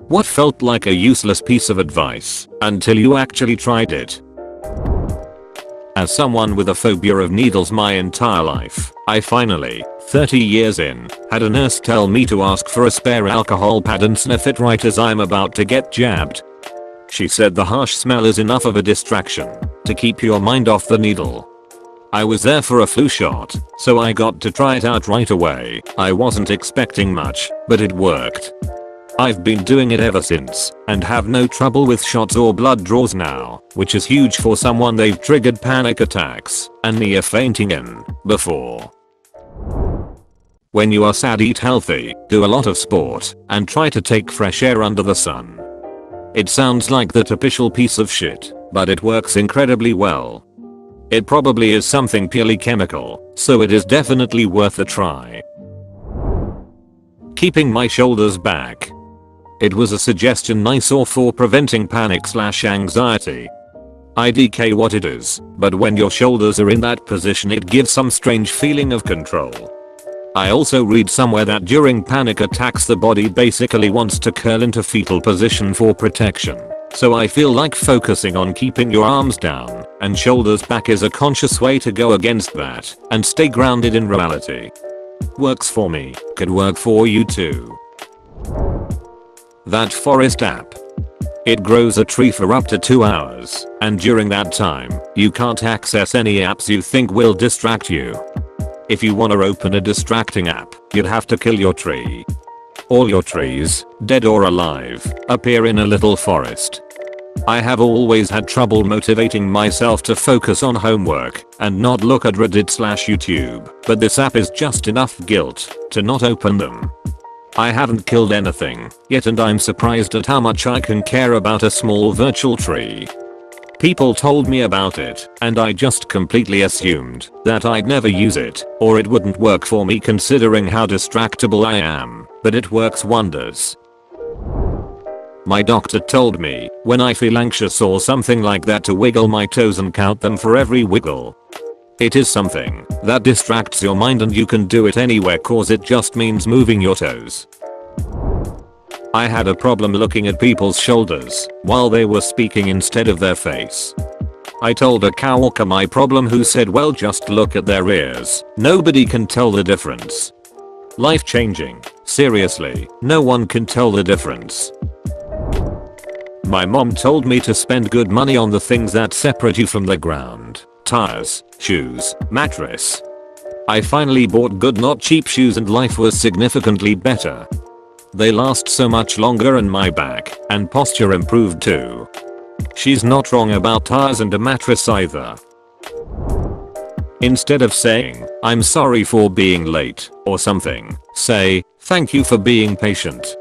What felt like a useless piece of advice until you actually tried it. As someone with a phobia of needles my entire life, I finally, 30 years in, had a nurse tell me to ask for a spare alcohol pad and sniff it right as I'm about to get jabbed. She said the harsh smell is enough of a distraction to keep your mind off the needle. I was there for a flu shot, so I got to try it out right away. I wasn't expecting much, but it worked. I've been doing it ever since and have no trouble with shots or blood draws now, which is huge for someone they've triggered panic attacks and near fainting in before. When you are sad, eat healthy, do a lot of sport, and try to take fresh air under the sun. It sounds like the typical piece of shit, but it works incredibly well. It probably is something purely chemical, so it is definitely worth a try. Keeping my shoulders back. It was a suggestion I saw for preventing panic/anxiety. IDK what it is, but when your shoulders are in that position it gives some strange feeling of control. I also read somewhere that during panic attacks the body basically wants to curl into fetal position for protection. So I feel like focusing on keeping your arms down and shoulders back is a conscious way to go against that and stay grounded in reality. Works for me, could work for you too. That forest app. It grows a tree for up to 2 hours, and during that time, you can't access any apps you think will distract you. If you wanna open a distracting app, you'd have to kill your tree. All your trees, dead or alive, appear in a little forest. I have always had trouble motivating myself to focus on homework and not look at Reddit/YouTube, but this app is just enough guilt to not open them. I haven't killed anything yet and I'm surprised at how much I can care about a small virtual tree. People told me about it and I just completely assumed that I'd never use it or it wouldn't work for me considering how distractible I am, but it works wonders. My doctor told me when I feel anxious or something like that to wiggle my toes and count them for every wiggle. It is something that distracts your mind and you can do it anywhere cause it just means moving your toes. I had a problem looking at people's shoulders while they were speaking instead of their face. I told a coworker my problem who said well just look at their ears, nobody can tell the difference. Life changing, seriously, no one can tell the difference. My mom told me to spend good money on the things that separate you from the ground. Tires, shoes, mattress. I finally bought good not cheap shoes and life was significantly better. They last so much longer and my back and posture improved too. She's not wrong about tires and a mattress either. Instead of saying, I'm sorry for being late or something, say, thank you for being patient.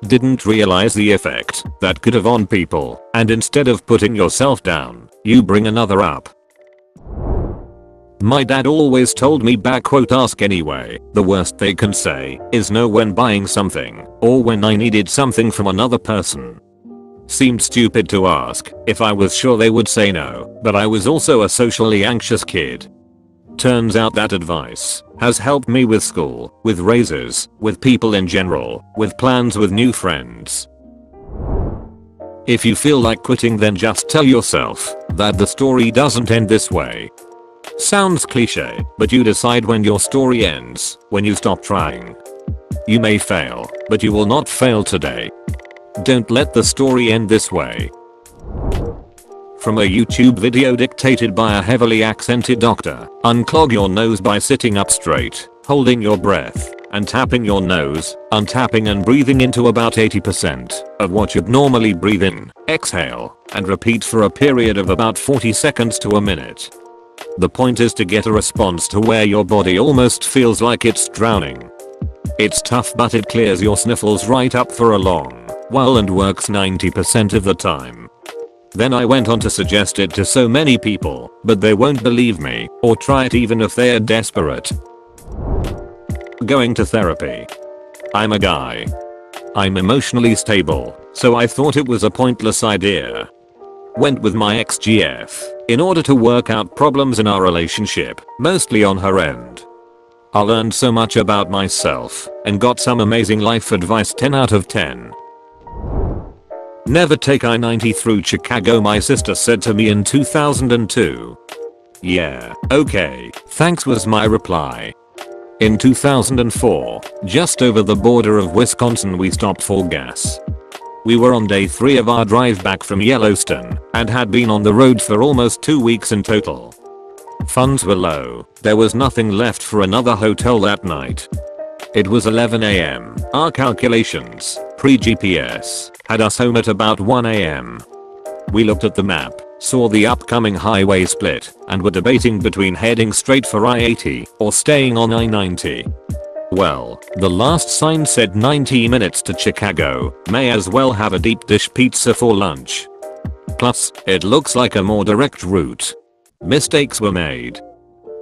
Didn't realize the effect that could have on people, and instead of putting yourself down, you bring another up. My dad always told me ask anyway, the worst they can say is no when buying something, or when I needed something from another person. Seemed stupid to ask if I was sure they would say no, but I was also a socially anxious kid. Turns out that advice has helped me with school, with raises, with people in general, with plans with new friends. If you feel like quitting then just tell yourself that the story doesn't end this way. Sounds cliche, but you decide when your story ends, when you stop trying. You may fail, but you will not fail today. Don't let the story end this way. From a YouTube video dictated by a heavily accented doctor, unclog your nose by sitting up straight, holding your breath, and tapping your nose, untapping and breathing into about 80% of what you'd normally breathe in. Exhale, and repeat for a period of about 40 seconds to a minute. The point is to get a response to where your body almost feels like it's drowning. It's tough but it clears your sniffles right up for a long while and works 90% of the time. Then I went on to suggest it to so many people, but they won't believe me or try it even if they are desperate. Going to therapy. I'm a guy. I'm emotionally stable, so I thought it was a pointless idea. Went with my ex-GF in order to work out problems in our relationship, mostly on her end. I learned so much about myself and got some amazing life advice. 10 out of 10. Never take I-90 through Chicago, my sister said to me in 2002. Yeah, okay, thanks was my reply. In 2004, just over the border of Wisconsin, we stopped for gas. We were on day 3 of our drive back from Yellowstone and had been on the road for almost 2 weeks in total. Funds were low, there was nothing left for another hotel that night. It was 11 AM, our calculations, pre-GPS, had us home at about 1 AM. We looked at the map, saw the upcoming highway split, and were debating between heading straight for I-80 or staying on I-90. Well, the last sign said 90 minutes to Chicago, may as well have a deep dish pizza for lunch. Plus, it looks like a more direct route. Mistakes were made.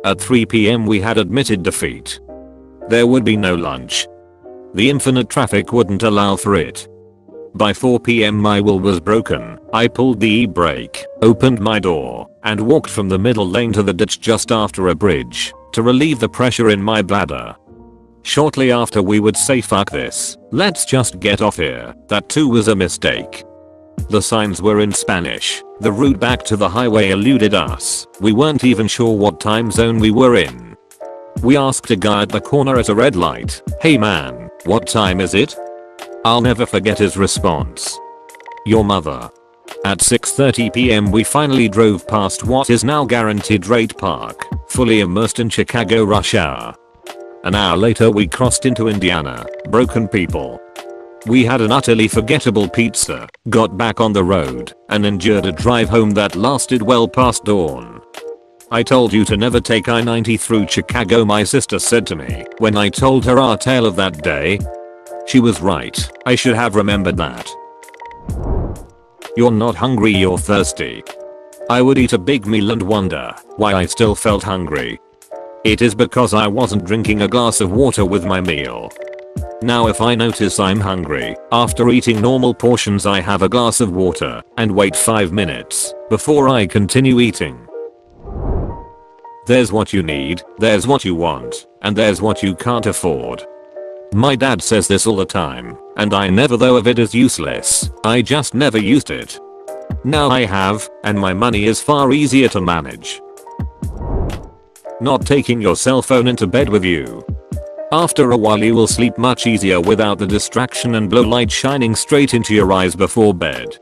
At 3 PM we had admitted defeat. There would be no lunch. The infinite traffic wouldn't allow for it. By 4 PM my will was broken. I pulled the e-brake, opened my door, and walked from the middle lane to the ditch just after a bridge to relieve the pressure in my bladder. Shortly after we would say fuck this, let's just get off here, that too was a mistake. The signs were in Spanish, the route back to the highway eluded us, we weren't even sure what time zone we were in. We asked a guy at the corner at a red light, hey man, what time is it? I'll never forget his response. Your mother. At 6:30 PM we finally drove past what is now guaranteed rate park, fully immersed in Chicago rush hour. An hour later we crossed into Indiana, broken people. We had an utterly forgettable pizza, got back on the road, and endured a drive home that lasted well past dawn. I told you to never take I-90 through Chicago, my sister said to me when I told her our tale of that day. She was right, I should have remembered that. You're not hungry, you're thirsty. I would eat a big meal and wonder why I still felt hungry. It is because I wasn't drinking a glass of water with my meal. Now if I notice I'm hungry, after eating normal portions I have a glass of water and wait 5 minutes before I continue eating. There's what you need, there's what you want, and there's what you can't afford. My dad says this all the time, and I never thought of it as useless, I just never used it. Now I have, and my money is far easier to manage. Not taking your cell phone into bed with you. After a while you will sleep much easier without the distraction and blue light shining straight into your eyes before bed.